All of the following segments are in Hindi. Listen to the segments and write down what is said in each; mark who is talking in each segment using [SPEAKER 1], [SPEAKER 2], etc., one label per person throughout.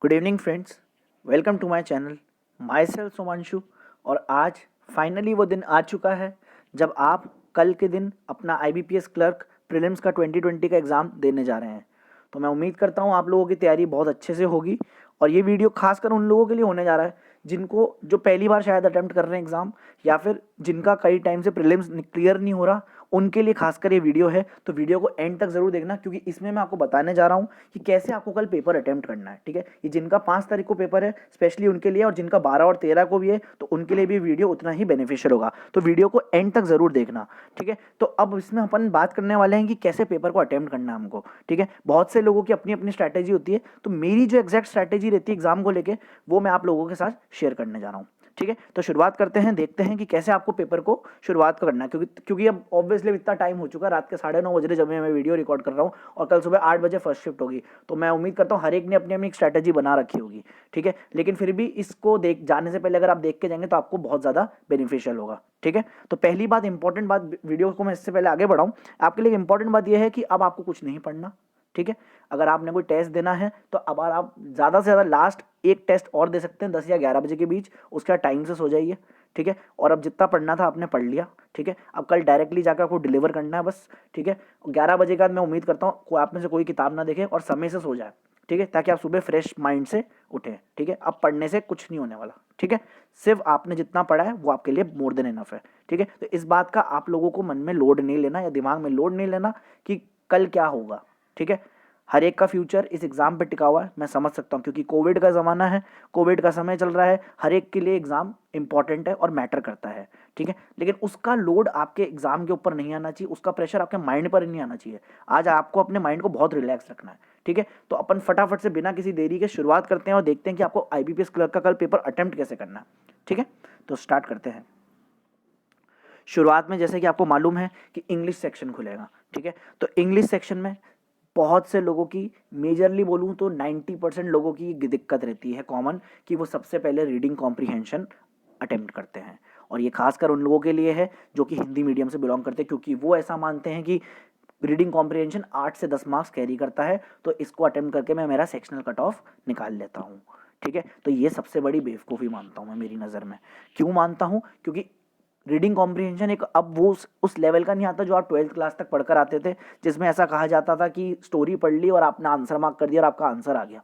[SPEAKER 1] Good evening friends, welcome to my channel. Myself Somanshu. और आज फाइनली वो दिन आ चुका है जब आप कल के दिन अपना IBPS क्लर्क प्रीलिम्स का 2020 का एग्ज़ाम देने जा रहे हैं। तो मैं उम्मीद करता हूँ आप लोगों की तैयारी बहुत अच्छे से होगी। और ये वीडियो खासकर उन लोगों के लिए होने जा रहा है जिनको जो पहली बार शायद अटेम्प्ट कर रहे हैं एग्ज़ाम, या फिर जिनका कई टाइम से प्रीलिम्स क्लियर नहीं हो रहा, उनके लिए खासकर ये वीडियो है। तो वीडियो को एंड तक ज़रूर देखना, क्योंकि इसमें मैं आपको बताने जा रहा हूँ कि कैसे आपको कल पेपर अटेम्प्ट करना है। ठीक है, ये जिनका 5 तारीख को पेपर है स्पेशली उनके लिए, और जिनका 12 और 13 को भी है तो उनके लिए भी वीडियो उतना ही बेनिफिशियल होगा। तो वीडियो को एंड तक ज़रूर देखना। ठीक है, तो अब इसमें अपन बात करने वाले हैं कि कैसे पेपर को अटेम्प्ट करना है हमको। ठीक है, बहुत से लोगों की अपनी अपनी स्ट्रैटेजी होती है, तो मेरी जो एग्जैक्ट स्ट्रैटेजी रहती है एग्जाम को लेके वो मैं आप लोगों के साथ शेयर करने जा रहा हूँ। ठीक है, तो शुरुआत करते हैं, देखते हैं कि कैसे आपको पेपर को शुरुआत करना है। क्योंकि अब ऑब्वियसली इतना टाइम हो चुका है, रात के 9:30 बज रहे जब मैं वीडियो रिकॉर्ड कर रहा हूँ, और कल सुबह 8 बजे फर्स्ट शिफ्ट होगी। तो मैं उम्मीद करता हूँ हर एक ने अपनी अपनी एक स्ट्रैटेजी बना रखी होगी। ठीक है, लेकिन फिर भी इसको देख जाने से पहले अगर आप देख के जाएंगे तो आपको बहुत ज़्यादा बेनिफिशियल होगा। ठीक है, तो पहली बात, इंपॉर्टेंट बात, वीडियो को मैं इससे पहले आगे बढ़ाऊँ, आपके लिए इंपॉर्टेंट बात यह है कि अब आपको कुछ नहीं पढ़ना। ठीक है, अगर आपने कोई टेस्ट देना है तो अब आप ज़्यादा से ज़्यादा लास्ट एक टेस्ट और दे सकते हैं 10 या 11 बजे के बीच, उसका टाइम से सो जाइए। ठीक है, और अब जितना पढ़ना था आपने पढ़ लिया। ठीक है, अब कल डायरेक्टली जाकर आपको डिलीवर करना है बस। ठीक है, 11 बजे के बाद मैं उम्मीद करता हूँ आप में से कोई किताब ना देखे और समय से सो जाए। ठीक है, ताकि आप सुबह फ्रेश माइंड से उठें। ठीक है, अब पढ़ने से कुछ नहीं होने वाला। ठीक है, सिर्फ आपने जितना पढ़ा है वो आपके लिए मोर देन इनफ है। ठीक है, तो इस बात का आप लोगों को मन में लोड नहीं लेना या दिमाग में लोड नहीं लेना कि कल क्या होगा। ठीक है, हर एक का फ्यूचर इस एग्ज़ाम पे टिका हुआ है, मैं समझ सकता हूँ, क्योंकि कोविड का ज़माना है, कोविड का समय चल रहा है, हर एक के लिए एग्ज़ाम इंपॉर्टेंट है और मैटर करता है। ठीक है, लेकिन उसका लोड आपके एग्ज़ाम के ऊपर नहीं आना चाहिए, उसका प्रेशर आपके माइंड पर नहीं आना चाहिए। आज आपको अपने माइंड को बहुत रिलैक्स रखना है। ठीक है, तो अपन फटाफट से बिना किसी देरी के शुरुआत करते हैं और देखते हैं कि आपको IBPS क्लर्क का कल पेपर अटेम्प्ट कैसे करना है। ठीक है, तो स्टार्ट करते हैं। शुरुआत में जैसे कि आपको मालूम है कि इंग्लिश सेक्शन खुलेगा। ठीक है, तो इंग्लिश सेक्शन में बहुत से लोगों की, मेजरली बोलूँ तो 90% लोगों की दिक्कत रहती है कॉमन, कि वो सबसे पहले रीडिंग कॉम्प्रीहेंशन अटेम्प्ट करते हैं। और ये खासकर उन लोगों के लिए है जो कि हिंदी मीडियम से बिलोंग करते हैं, क्योंकि वो ऐसा मानते हैं कि रीडिंग कॉम्प्रीहेंशन 8 से 10 मार्क्स कैरी करता है, तो इसको अटेम्प्ट करके मैं मेरा सेक्शनल कट ऑफ निकाल लेता हूँ। ठीक है, तो ये सबसे बड़ी बेवकूफ़ी मानता हूँ मैं मेरी नज़र में। क्यों मानता हूँ? क्योंकि रीडिंग कॉम्प्रीहेंशन एक अब वो उस लेवल का नहीं आता जो आप 12th क्लास तक पढ़कर आते थे, जिसमें ऐसा कहा जाता था कि स्टोरी पढ़ ली और आपने आंसर मार्क कर दिया और आपका आंसर आ गया।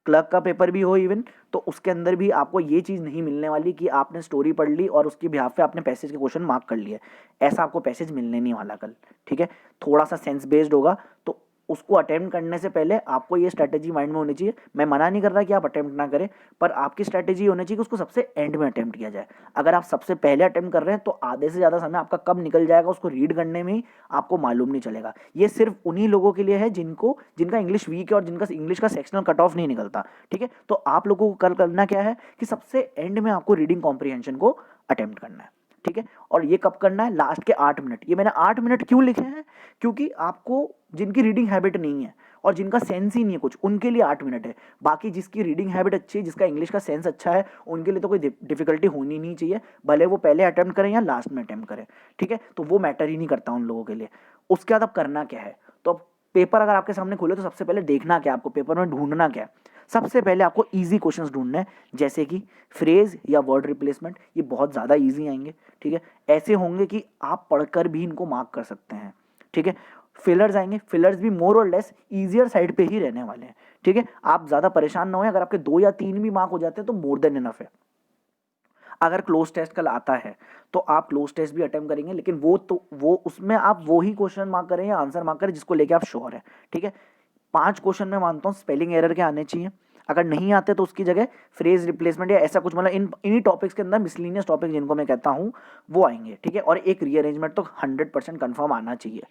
[SPEAKER 1] क्लर्क का पेपर भी हो इवन, तो उसके अंदर भी आपको ये चीज़ नहीं मिलने वाली कि आपने स्टोरी पढ़ ली और उसकी बिहाफ पे आपने पैसेज के क्वेश्चन मार्क कर लिए। ऐसा आपको पैसेज मिलने नहीं वाला कल। ठीक है, थोड़ा सा सेंस बेस्ड होगा, तो उसको अटेम्प्ट करने से पहले आपको ये स्ट्रैटेजी माइंड में होनी चाहिए। मैं मना नहीं कर रहा कि आप अटेम्प्ट ना करें, पर आपकी स्ट्रैटेजी होनी चाहिए कि उसको सबसे एंड में अटेम्प्ट किया जाए। अगर आप सबसे पहले अटेम्प्ट कर रहे हैं तो आधे से ज़्यादा समय आपका कब निकल जाएगा उसको रीड करने में ही आपको मालूम नहीं चलेगा। ये सिर्फ उन्हीं लोगों के लिए है जिनका इंग्लिश वीक है और जिनका इंग्लिश का सेक्शनल कट ऑफ नहीं निकलता। ठीक है, तो आप लोगों को कल करना क्या है कि सबसे एंड में आपको रीडिंग कॉम्प्रीहेंशन को अटेम्प्ट करना है। ठीक है, और ये कब करना है? लास्ट के 8 मिनट। ये मैंने 8 मिनट क्यों लिखे हैं? क्योंकि आपको जिनकी रीडिंग हैबिट नहीं है और जिनका सेंस ही नहीं है कुछ, उनके लिए 8 मिनट है। बाकी जिसकी रीडिंग हैबिट अच्छी है, जिसका इंग्लिश का सेंस अच्छा है, उनके लिए तो कोई डिफिकल्टी होनी नहीं चाहिए, भले वो पहले अटेम्प्ट करें या लास्ट में अटेम्प्ट करें। ठीक है, तो वो मैटर ही नहीं करता उन लोगों के लिए। उसके बाद अब करना क्या है? तो अब पेपर अगर आपके सामने खुले तो सबसे पहले देखना क्या, आपको पेपर में ढूंढना क्या है? सबसे पहले आपको इजी क्वेश्चंस ढूंढने हैं, जैसे कि फ्रेज या वर्ड रिप्लेसमेंट। ये बहुत ज़्यादा इजी आएंगे। ठीक है, ऐसे होंगे कि आप पढ़कर भी इनको मार्क कर सकते हैं। ठीक है, फिलर्स आएंगे, फिलर्स भी मोर और लेस ईजियर साइड पे ही रहने वाले हैं। ठीक है, आप ज़्यादा परेशान ना हो, अगर आपके 2 या 3 भी मार्क हो जाते हैं तो मोर देन इनफ है। अगर क्लोज टेस्ट कल आता है तो आप क्लोज टेस्ट भी अटेम्प्ट करेंगे, लेकिन वो उसमें आप वो ही क्वेश्चन मार्क करें या आंसर मार्क करें जिसको लेके आप श्योर है। ठीक है, 5 क्वेश्चन में मानता हूँ स्पेलिंग एरर के आने चाहिए। अगर नहीं आते तो उसकी जगह फ्रेज रिप्लेसमेंट या ऐसा कुछ, मतलब इन्हीं टॉपिक्स के अंदर मिसलिनियस टॉपिक जिनको मैं कहता हूँ वो आएंगे। ठीक है, और एक रीअरेंजमेंट तो 100% कन्फर्म आना चाहिए।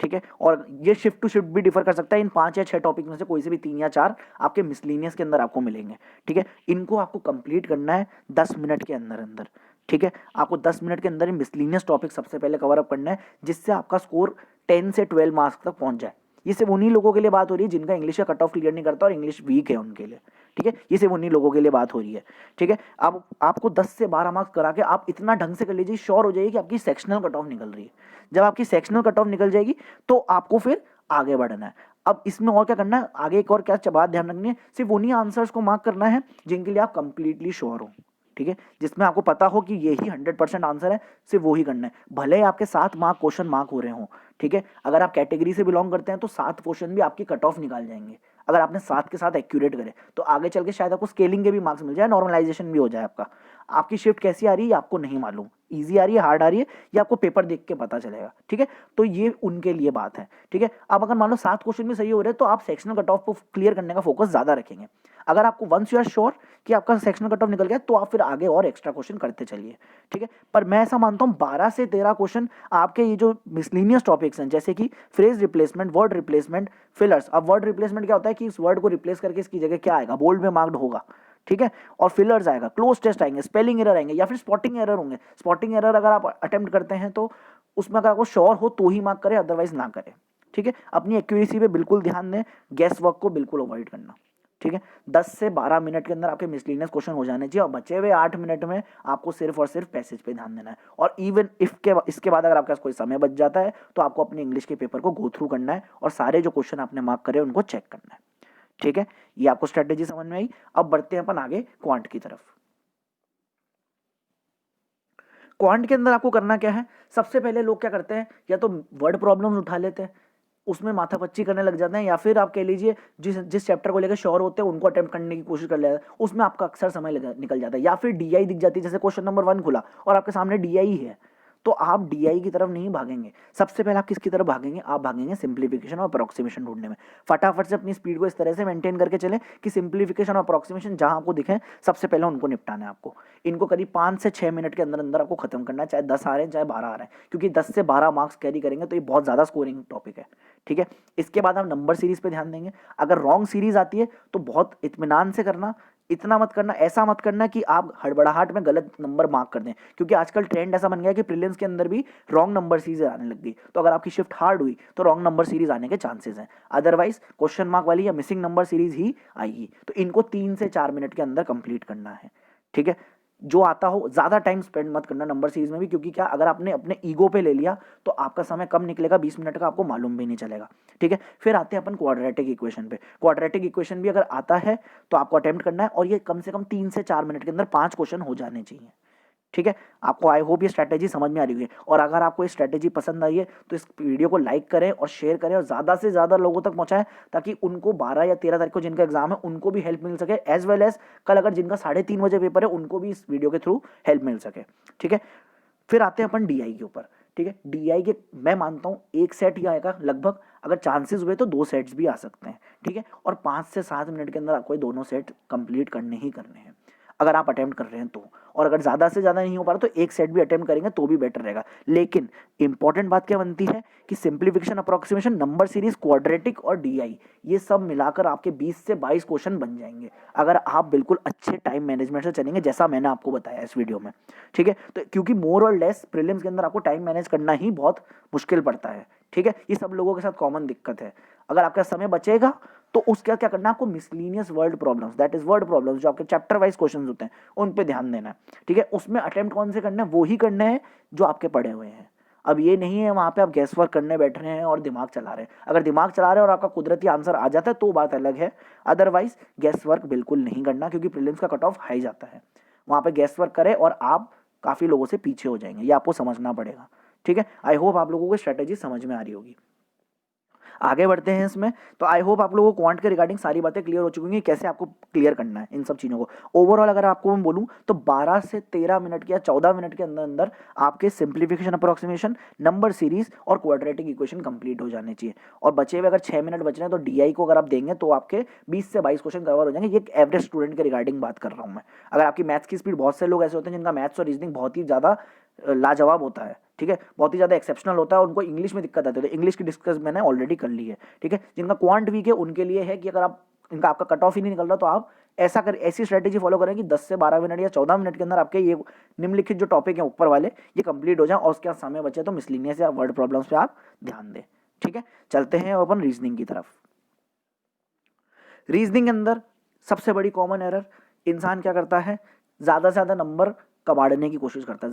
[SPEAKER 1] ठीक है, और ये शिफ्ट टू शिफ्ट भी डिफर कर सकता है। इन 5 या 6 टॉपिक में से कोई से भी 3 या 4 आपके मिसलिनियस के अंदर आपको मिलेंगे। ठीक है, इनको आपको कंप्लीट करना है 10 मिनट के अंदर अंदर। ठीक है, आपको 10 मिनट के अंदर मिसलिनियस टॉपिक सबसे पहले कवर अप करना है, जिससे आपका स्कोर 10 से 12 मार्क्स तक पहुंच जाए। ये सिर्फ उन्हीं लोगों के लिए बात हो रही है जिनका इंग्लिश का कट ऑफ क्लियर नहीं करता और इंग्लिश वीक है उनके लिए। ठीक है, ये सिर्फ उन्हीं लोगों के लिए बात हो रही है। ठीक है, अब आपको 10 से 12 मार्क्स करा के आप इतना ढंग से कर लीजिए, श्योर हो जाइए कि आपकी सेक्शनल कट ऑफ निकल रही है। जब आपकी सेक्शनल कट ऑफ निकल जाएगी तो आपको फिर आगे बढ़ना है। अब इसमें और क्या करना है, आगे एक और क्या बात ध्यान रखनी है, सिर्फ उन्हीं आंसर्स को मार्क करना है जिनके लिए आप कंप्लीटली श्योर हो, ठीक है, जिसमें आपको पता हो कि यही 100% आंसर है, सिर्फ वही करना है, भले ही आपके 7 मार्क क्वेश्चन मार्क हो रहे हो, ठीक है। अगर आप कैटेगरी से बिलोंग करते हैं तो 7 क्वेश्चन भी आपकी कट ऑफ निकाल जाएंगे, अगर आपने 7 के साथ एक्यूरेट करे तो आगे चल के शायद आपको स्केलिंग के भी मार्क्स मिल जाए, नॉर्मलाइजेशन भी हो जाए आपका। आपकी शिफ्ट कैसी आ रही है आपको नहीं मालूम, ईजी आ रही है हार्ड आ रही है, ये आपको पेपर देख के पता चलेगा, ठीक है। तो ये उनके लिए बात है, ठीक है। अब अगर मान लो 7 क्वेश्चन भी सही हो रहे हैं तो आप सेक्शनल कट ऑफ को क्लियर करने का फोकस ज्यादा रखेंगे। अगर आपको वंस यू आर श्योर कि आपका सेक्शनल कट ऑफ निकल गया तो आप फिर आगे और एक्स्ट्रा क्वेश्चन करते चलिए, ठीक है। पर मैं ऐसा मानता हूँ 12 से 13 क्वेश्चन आपके ये जो मिसलिनियस टॉपिक्स हैं, जैसे कि phrase replacement, word replacement, fillers. अब वर्ड रिप्लेसमेंट क्या होता है कि इस वर्ड को रिप्लेस करके इसकी जगह क्या आएगा, बोल्ड में मार्क्ड होगा, ठीक है। और फिलर्स आएगा, क्लोज टेस्ट आएंगे, स्पेलिंग एरर आएंगे, या फिर स्पॉटिंग एरर होंगे। स्पॉटिंग एरर अगर आप अटेम्प्ट करते हैं तो उसमें अगर आपको श्योर हो तो ही मार्क करें, अदरवाइज ना करें, ठीक है। अपनी एक्यूरेसी पे बिल्कुल ध्यान दें, गैस वर्क को बिल्कुल अवॉइड करना, ठीक है। 10 से 12 मिनट के अंदर आपके मिसलिनियस क्वेश्चन हो जाने चाहिए और बचे हुए 8 मिनट में आपको सिर्फ और सिर्फ पैसेज पे ध्यान देना है। और इवन इफ के इसके बाद अगर आपके पास कोई समय बच जाता है तो आपको अपने इंग्लिश के पेपर को गो थ्रू करना है और सारे जो क्वेश्चन आपने मार्क करे उनको चेक करना है, ठीक है। ये आपको स्ट्रेटेजी समझ में आई। अब बढ़ते हैं अपन आगे क्वांट की तरफ। क्वांट के अंदर आपको करना क्या है, सबसे पहले लोग क्या करते हैं, या तो वर्ड प्रॉब्लम्स उठा लेते हैं, उसमें माथापच्ची करने लग जाते हैं, या फिर आप कह लीजिए जिस जिस चैप्टर को लेकर श्योर होते हैं उनको अटेम्प्ट करने की कोशिश कर लेते हैं, उसमें आपका अक्सर समय निकल जाता है। या फिर डीआई दिख जाती है, जैसे क्वेश्चन नंबर 1 खुला और आपके सामने डीआई है, तो आप डीआई की तरफ नहीं भागेंगे। सबसे पहले आप किसकी तरफ भागेंगे, आप भागेंगे सिंप्लीफिकेशन और अप्रोक्सीमेशन ढूंढने में। फटाफट से अपनी स्पीड को इस तरह से मेंटेन करके चले कि सिंप्लीफिकेशन और अप्रोक्सीमेशन जहां आपको दिखे सबसे पहले उनको निपटाना है आपको। इनको करीब 5 से 6 मिनट के अंदर अंदर आपको खत्म करना है, चाहे 10 आ रहे हैं चाहे 12 आ रहे हैं, क्योंकि 10 से 12 मार्क्स कैरी करेंगे तो ये बहुत ज्यादा स्कोरिंग टॉपिक है, ठीक है। इसके बाद हम नंबर सीरीज पे ध्यान देंगे। अगर रॉन्ग सीरीज आती है तो बहुत इत्मीनान से करना, इतना मत करना, ऐसा मत करना कि आप हड़बड़ाहट में गलत नंबर मार्क कर दें, क्योंकि आजकल ट्रेंड ऐसा बन गया कि प्रीलिम्स के अंदर भी रॉन्ग नंबर सीरीज आने लग गई। तो अगर आपकी शिफ्ट हार्ड हुई तो रॉन्ग नंबर सीरीज आने के चांसेस हैं, अदरवाइज क्वेश्चन मार्क वाली या मिसिंग नंबर सीरीज ही आएगी। तो इनको 3 से 4 मिनट के अंदर कंप्लीट करना है, ठीक है। जो आता हो, ज्यादा टाइम स्पेंड मत करना नंबर सीरीज में भी, क्योंकि क्या अगर आपने अपने ईगो पे ले लिया तो आपका समय कम निकलेगा, 20 मिनट का आपको मालूम भी नहीं चलेगा, ठीक है। फिर आते हैं अपन क्वाड्रेटिक इक्वेशन पे। क्वाड्रेटिक इक्वेशन भी अगर आता है तो आपको अटेम्प्ट करना है और ये कम से कम 3 से 4 मिनट के अंदर 5 क्वेश्चन हो जाने चाहिए, ठीक है। आपको आई होप ये स्ट्रैटेजी समझ में आ रही होगी, और अगर आपको ये स्ट्रैटेजी पसंद आई है तो इस वीडियो को लाइक करें और शेयर करें और ज़्यादा से ज़्यादा लोगों तक पहुंचाएं, ताकि उनको 12 या 13 तारीख को जिनका एग्जाम है उनको भी हेल्प मिल सके, एज वेल एज कल अगर जिनका 3:30 बजे पेपर है उनको भी इस वीडियो के थ्रू हेल्प मिल सके, ठीक है। फिर आते हैं अपन डीआई के ऊपर, ठीक है। डीआई के मैं मानता हूँ एक सेट ही आएगा लगभग, अगर चांसेस हुए तो 2 सेट्स भी आ सकते हैं, ठीक है। और 5 से 7 मिनट के अंदर आपको ये दोनों सेट कंप्लीट करने ही करने हैं अगर आप अटेम्प्ट कर रहे हैं तो। और अगर ज़्यादा से ज़्यादा नहीं हो पा रहा तो एक सेट भी अटेम्प्ट करेंगे तो भी बेटर रहेगा। लेकिन इंपॉर्टेंट बात क्या बनती है कि simplification, approximation, number series, quadratic और डीआई, ये सब मिलाकर आपके 20 से 22 क्वेश्चन बन जाएंगे अगर आप बिल्कुल अच्छे टाइम मैनेजमेंट से चलेंगे, जैसा मैंने आपको बताया इस वीडियो में, ठीक है। तो क्योंकि मोर और लेस प्रीलिम्स के अंदर आपको टाइम मैनेज करना ही बहुत मुश्किल पड़ता है, ठीक है। ये सब लोगों के साथ कॉमन दिक्कत है। अगर आपका समय बचेगा तो उसका क्या करना है आपको, miscellaneous word problems, that is word problems, जो आपके चैप्टर वाइज क्वेश्चंस होते हैं उन पे ध्यान देना है, ठीक है। उसमें अटेम्प्ट कौन से करना है, वो ही करने हैं जो आपके पढ़े हुए हैं। अब ये नहीं है वहां पे आप गैस वर्क करने बैठ रहे हैं और दिमाग चला रहे हैं। अगर दिमाग चला रहे हैं और आपका कुदरती आंसर आ जाता है तो बात अलग है, अदरवाइज गैस वर्क बिल्कुल नहीं करना, क्योंकि प्रीलिम्स का कट ऑफ हाई जाता है। वहां पे गैस वर्क करें और आप काफी लोगों से पीछे हो जाएंगे, ये आपको समझना पड़ेगा, ठीक है। आई होप आप लोगों को स्ट्रेटेजी समझ में आ रही होगी। आगे बढ़ते हैं इसमें, तो आई होप आप लोगों को क्वांट के रिगार्डिंग सारी बातें क्लियर हो चुकी हैं, कैसे आपको क्लियर करना है इन सब चीज़ों को। ओवरऑल अगर आपको मैं बोलूं तो 12 से 13 मिनट या 14 मिनट के अंदर अंदर आपके सिंप्लीफिकेशन, अप्रोक्सीमेशन, नंबर सीरीज और क्वाड्रेटिक इक्वेशन कंप्लीट हो जाने चाहिए। और बचे हुए अगर 6 मिनट बच रहे हैं तो डीआई को अगर आप देंगे तो आपके 20 से 22 क्वेश्चन कवर हो जाएंगे। ये एक एवरेज स्टूडेंट के रिगार्डिंग बात कर रहा हूँ मैं। अगर आपकी मैथ्स की स्पीड, बहुत से लोग ऐसे होते हैं जिनका मैथ्स और रीजनिंग बहुत ही ज़्यादा लाजवाब होता है, ठीक है, बहुत ही ज़्यादा एक्सेप्शनल होता है, उनको इंग्लिश में दिक्कत आती है, तो इंग्लिश की डिस्कस मैंने ऑलरेडी कर ली है, ठीक है। जिनका क्वांट वीक है उनके लिए है कि अगर आप इनका आपका कट ऑफ ही नहीं निकल रहा तो आप ऐसी स्ट्रेटेजी फॉलो करें कि 10 से 12 मिनट या 14 मिनट के अंदर आपके ये निम्नलिखित जो टॉपिक है ऊपर वाले ये कंप्लीट हो जाए, और उसके बाद समय बचे तो मिसलिनियस या वर्ड प्रॉब्लम्स पे आप ध्यान दें, ठीक है। चलते हैं अपन रीजनिंग की तरफ। रीजनिंग के अंदर सबसे बड़ी कॉमन एरर, इंसान क्या करता है, ज़्यादा से ज़्यादा नंबर कमाड़ने की कोशिश करता है,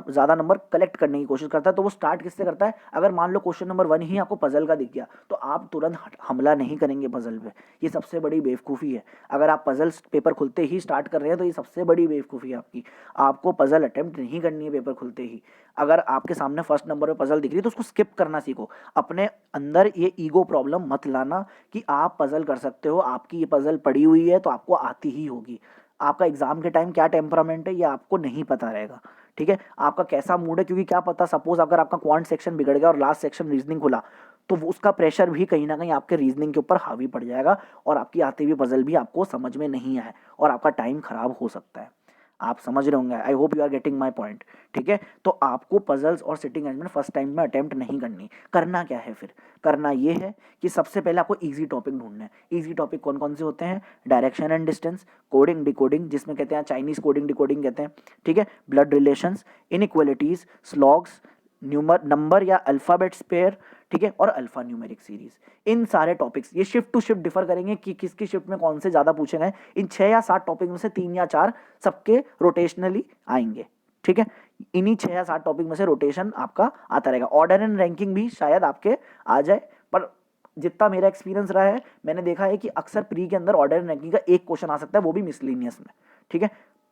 [SPEAKER 1] ज़्यादा नंबर कलेक्ट करने की कोशिश करता है। तो वो स्टार्ट किससे करता है, अगर मान लो क्वेश्चन नंबर 1 ही आपको पजल का दिख गया तो आप तुरंत हमला नहीं करेंगे पजल पे। ये सबसे बड़ी बेवकूफ़ी है। अगर आप पजल पेपर खुलते ही स्टार्ट कर रहे हैं तो ये सबसे बड़ी बेवकूफ़ी है आपकी। आपको पजल अटेम्प्ट नहीं करनी है पेपर खुलते ही। अगर आपके सामने फर्स्ट नंबर पे पजल दिख रही है तो उसको स्किप करना सीखो। अपने अंदर ये ईगो प्रॉब्लम मत लाना कि आप पजल कर सकते हो, आपकी ये पजल पड़ी हुई है तो आपको आती ही होगी। आपका एग्जाम के टाइम क्या टेम्परामेंट है ये आपको नहीं पता रहेगा, ठीक है। आपका कैसा मूड है, क्योंकि क्या पता सपोज अगर आपका क्वांट सेक्शन बिगड़ गया और लास्ट सेक्शन रीजनिंग खुला तो उसका प्रेशर भी कहीं ना कहीं आपके रीजनिंग के ऊपर हावी पड़ जाएगा और आपकी आती हुई पजल भी आपको समझ में नहीं आए और आपका टाइम खराब हो सकता है। आप समझ रहे होंगे, I hope you are getting my point, ठीक है। तो आपको पजल्स और सिटिंग अरेंजमेंट फर्स्ट टाइम में अटेम्प्ट नहीं करनी। करना क्या है फिर, करना ये है कि सबसे पहले आपको इजी टॉपिक ढूंढना है। इजी टॉपिक कौन कौन से होते हैं, direction and distance, coding decoding जिसमें कहते हैं चाइनीज कोडिंग डिकोडिंग कहते हैं, ठीक है, ब्लड रिलेशंस, इनइक्वालिटीज, स्लॉग्स, नंबर या अल्फाबेट्स पेयर, ठीक है, और अल्फा न्यूमेरिक सीरीज। इन सारे टॉपिक्स ये शिफ्ट टू शिफ्ट डिफर करेंगे कि किसकी शिफ्ट में कौन से ज्यादा पूछे गए। इन 6 या 7 टॉपिक में से 3 या 4 सबके रोटेशनली आएंगे, ठीक है। इन्हीं 6 या 7 टॉपिक में से रोटेशन आपका आता रहेगा। ऑर्डर एंड रैंकिंग भी शायद आपके आ जाए, पर जितना मेरा एक्सपीरियंस रहा है मैंने देखा है कि अक्सर प्री के अंदर ऑर्डर एंड रैंकिंग का एक क्वेश्चन आ सकता है, वो भी मिसलिनियस में, ठीक है।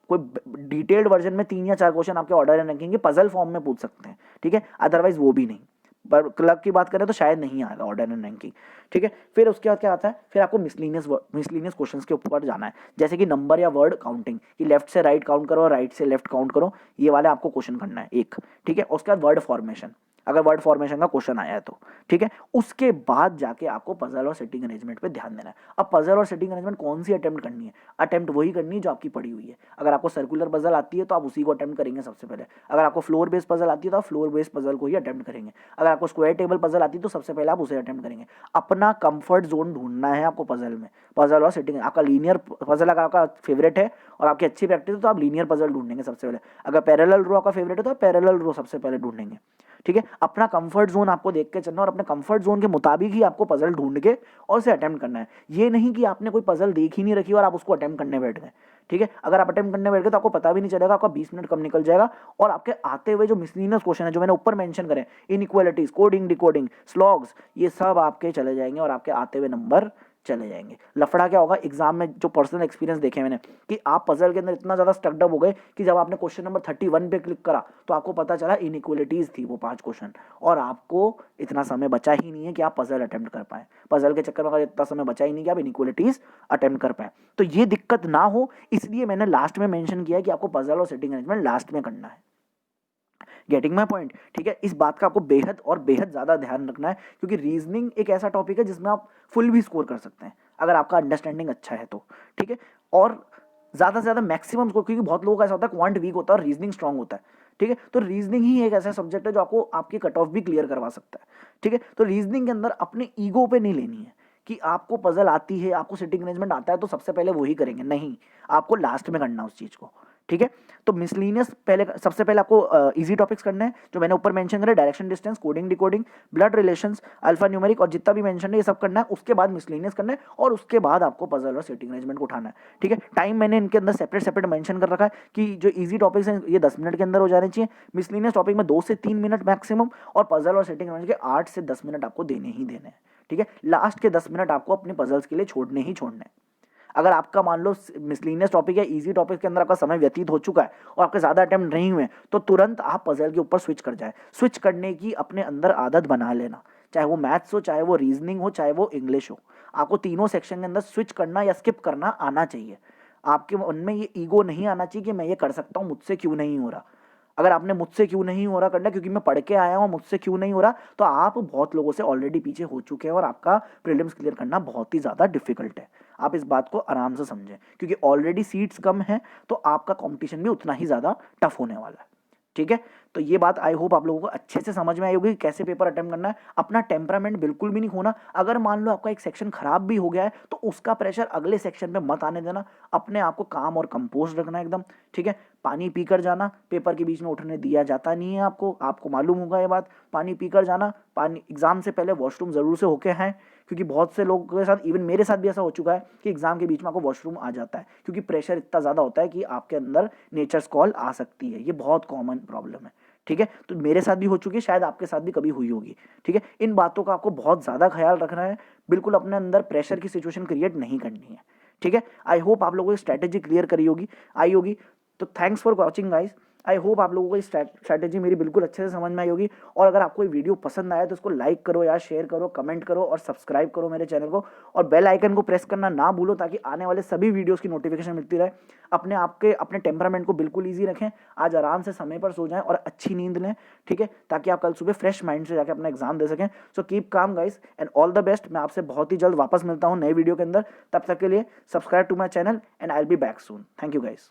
[SPEAKER 1] कोई डिटेल्ड वर्जन में 3 या 4 क्वेश्चन आपके ऑर्डर एंड रैंकिंग के पजल फॉर्म में पूछ सकते हैं, ठीक है, अदरवाइज वो भी नहीं। पर क्लब की बात करें तो शायद नहीं आएगा ऑर्डर एंड रैंकिंग, ठीक है। फिर उसके बाद क्या आता है, फिर आपको मिसलिनियस क्वेश्चंस के ऊपर जाना है, जैसे कि नंबर या वर्ड काउंटिंग, कि लेफ्ट से राइट काउंट करो और राइट से लेफ्ट काउंट करो, ये वाले आपको क्वेश्चन करना है एक, ठीक है। उसके बाद वर्ड फॉर्मेशन, अगर वर्ड फॉर्मेशन का क्वेश्चन आया है तो, ठीक है। उसके बाद जाके आपको पजल और सेटिंग अरेंजमेंट पे ध्यान देना है। अब पजल और सेटिंग अरेंजमेंट कौन सी अटेम्प्ट करनी है, अटेम्प्ट वही करनी है जो आपकी पड़ी हुई है। अगर आपको सर्कुलर पजल आती है तो आप उसी को अटेम्प्ट करेंगे सबसे पहले। अगर आपको फ्लोर बेस्ड पजल आती है तो आप फ्लोर बेस्ड पजल को ही अटेम्प्ट करेंगे। अगर आपको स्क्वायर टेबल पजल आती है तो सबसे पहले आप उसे अटेम्प्ट करेंगे। अपना कंफर्ट जोन ढूंढना है आपको पजल में, पजल और सेटिंग। आपका लीनियर पजल अगर आपका फेवरेट है और आपकी अच्छी प्रैक्टिस है तो आप लीनियर पजल ढूंढेंगे सबसे पहले। अगर पैरेलल रो आपका फेवरेट है तो आप पैरेलल रो सबसे पहले ढूंढेंगे, ठीक है। अपना कंफर्ट जोन आपको देख के चलना और अपने कंफर्ट जोन के मुताबिक ही आपको पजल ढूंढ के और उसे अटेम्प्ट करना है। ये नहीं कि आपने कोई पजल देख ही नहीं रखी और आप उसको अटेम्प्ट करने बैठ गए, ठीक है। अगर आप अटेम्प्ट करने बैठ गए तो आपको पता भी नहीं चलेगा, आपका 20 मिनट कम निकल जाएगा और आपके आते हुए जो मिसलिनियस क्वेश्चन है जो मैंने ऊपर मेंशन करे, इनइक्वालिटीज, कोडिंग डिकोडिंग, स्लॉग्स, ये सब आपके चले जाएंगे और आपके आते हुए नंबर चले जाएंगे। लफड़ा क्या होगा एग्जाम में, जो पर्सनल एक्सपीरियंस देखे मैंने, कि आप पजल के अंदर इतना ज्यादा स्टक्ड अप हो गए कि जब आपने क्वेश्चन नंबर 31 पे क्लिक करा तो आपको पता चला इनइक्वालिटीज थी वो 5 क्वेश्चन, और आपको इतना समय बचा ही नहीं है कि आप पजल अटेम्प्ट कर पाए। पजल के चक्कर में अगर इतना समय बचा ही नहीं कि आप इनइक्वालिटीज अटेम्प्ट कर पाए, तो ये दिक्कत ना हो इसलिए मैंने लास्ट में मेंशन किया है कि आपको पजल और सेटिंग अरेंजमेंट लास्ट में करना है। गेटिंग माई पॉइंट, ठीक है। इस बात का आपको बेहद और बेहद ज्यादा ध्यान रखना है, क्योंकि रीजनिंग एक ऐसा टॉपिक है जिसमें आप फुल भी स्कोर कर सकते हैं अगर आपका अंडरस्टैंडिंग अच्छा है तो, ठीक है। और ज्यादा से ज्यादा मैक्सिमम स्कोर, क्योंकि बहुत लोगों का ऐसा होता है क्वांट वीक होता है और रीजनिंग स्ट्रांग होता है, ठीक है। तो रीजनिंग ही एक ऐसा सब्जेक्ट है जो आपको आपकी कट ऑफ भी क्लियर करवा सकता है, ठीक है। तो रीजनिंग के अंदर अपने ईगो पे नहीं लेनी है कि आपको पजल आती है, आपको सिटिंग अरेंजमेंट आता है तो सबसे पहले वही करेंगे, नहीं, आपको लास्ट में करना उस चीज को, ठीक है। तो मिसलिनियस पहले, सबसे पहले आपको इजी टॉपिक्स करने हैं जो मैंने ऊपर मेंशन करे, direction distance, coding decoding, blood relations, alpha numeric और जितना भी मेंशन है ये सब करना है। उसके बाद मिसलिनियस करना है और उसके बाद आपको पजल और सेटिंग अरेंजमेंट को उठाना है, ठीक है। टाइम मैंने इनके अंदर सेपरेट सेपरेट मेंशन कर रखा है कि जो इजी टॉपिक्स हैं ये 10 मिनट के अंदर हो जाने चाहिए, मिसलिनियस टॉपिक में 2 से 3 मिनट मैक्सिमम, और पजल और सेटिंग अरेंजमेंट के 8 से 10 मिनट आपको देने ही देने हैं, ठीक है। लास्ट के 10 मिनट आपको अपने पजल्स के लिए छोड़ने ही छोड़ने हैं। अगर आपका मान लो मिसलिनियस टॉपिक या इजी टॉपिक के अंदर आपका समय व्यतीत हो चुका है और आपके ज्यादा अटेम्प्ट नहीं हुए तो तुरंत आप पजल के ऊपर स्विच कर जाए। स्विच करने की अपने अंदर आदत बना लेना, चाहे वो मैथ्स हो, चाहे वो रीजनिंग हो, चाहे वो इंग्लिश हो, आपको तीनों सेक्शन के अंदर स्विच करना या स्किप करना आना चाहिए। आपके मन में ये ईगो नहीं आना चाहिए कि मैं ये कर सकता हूँ, मुझसे क्यों नहीं हो रहा। अगर आपने मुझसे क्यों नहीं हो रहा करना क्योंकि मैं पढ़ के आया हूँ, मुझसे क्यों नहीं हो रहा, तो आप बहुत लोगों से ऑलरेडी पीछे हो चुके हैं और आपका प्रीलिम्स क्लियर करना बहुत ही ज़्यादा डिफिकल्ट है। आप इस बात को आराम से समझें, क्योंकि ऑलरेडी सीट्स कम हैं तो आपका कंपटीशन भी उतना ही ज़्यादा टफ होने वाला है, ठीक है। तो ये बात आई होप आप लोगों को अच्छे से समझ में आई होगी कि कैसे पेपर अटेम्प्ट करना है। अपना टेम्परामेंट बिल्कुल भी नहीं खोना। अगर मान लो आपका एक सेक्शन खराब भी हो गया है तो उसका प्रेशर अगले सेक्शन पे मत आने देना। अपने आप को काम और कंपोज रखना एकदम, ठीक है। पानी पीकर जाना, पेपर के बीच में उठने दिया जाता नहीं है आपको, आपको मालूम होगा ये बात। पानी पीकर जाना, पानी, एग्जाम से पहले वॉशरूम जरूर से होके हैं, क्योंकि बहुत से लोगों के साथ, इवन मेरे साथ भी ऐसा हो चुका है कि एग्जाम के बीच में आपको वॉशरूम आ जाता है क्योंकि प्रेशर इतना ज़्यादा होता है कि आपके अंदर नेचर्स कॉल आ सकती है। ये बहुत कॉमन प्रॉब्लम है, ठीक है। तो मेरे साथ भी हो चुकी है, शायद आपके साथ भी कभी हुई होगी, ठीक है। इन बातों का आपको बहुत ज़्यादा ख्याल रखना है, बिल्कुल अपने अंदर प्रेशर की सिचुएशन क्रिएट नहीं करनी है, ठीक है। आई होप आप लोगों की स्ट्रैटेजी क्लियर आई होगी। तो thanks for watching guys. I hope आप लोगों को स्ट्रैटेजी मेरी बिल्कुल अच्छे से समझ में आई होगी। और अगर आपको ये वीडियो पसंद आया तो इसको लाइक करो यार, शेयर करो, कमेंट करो और सब्सक्राइब करो मेरे चैनल को, और बेल आइकन को प्रेस करना ना भूलो ताकि आने वाले सभी वीडियोस की नोटिफिकेशन मिलती रहे। अपने टेम्परामेंट को बिल्कुल ईजी रखें, आज आराम से समय पर सो जाएं और अच्छी नींद लें, ठीक है, ताकि आप कल सुबह फ्रेश माइंड से जाकर अपना एग्जाम दे सकें। So keep calm guys and all the best. मैं आपसे बहुत ही जल्द वापस मिलता हूँ नए वीडियो के अंदर। तब तक के लिए subscribe to my channel and I will be back soon. Thank you guys.